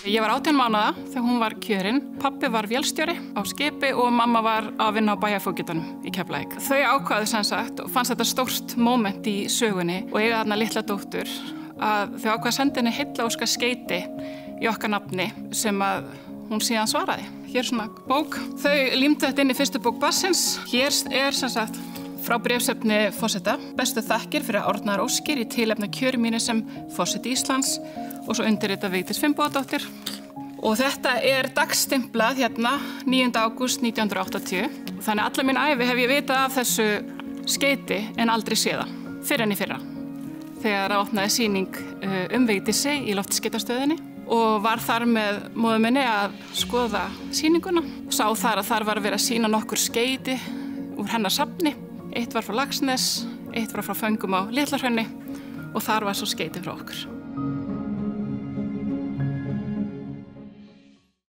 Ég var 18 mánaða þegar hún var kjörin. Pabbi var vélstjóri á skipi og mamma var að vinna á bæjarfógetunum í Keflavík. Þau ákváðu sem sagt og fannst þetta stórt moment í sögunni og eiga þarna litla dóttur að þau ákváðu að senda henni heillaóska skeyti í okkar nafni sem að hún síðan svaraði. Hér er svona bók. Þau límdu þetta inn í fyrstu bók barnsins. Hér er sem sagt frá bréfsefni forseta. Bestu þakkir fyrir árnaðar óskir í tilefni kjöri mínu sem forseti Íslands og svo undirritað Vigdís Finnbogadóttir. Og þetta er dagstimplað hérna 9. ágúst 1980. Þannig alla mín ævi hef ég vitað af þessu skeyti en aldrei séð það, fyrr en í fyrra. Þegar opnaði sýning Vigdísi í loftskeytastöðinni og var þar með móður minni að skoða sýninguna. Sá þar að þar var að vera að sýna nokkur skeyti úr hennar safni. Eitt var frá Laxness, eitt var frá föngum á Litlahrauni og þar var svo skeyti frá okkur.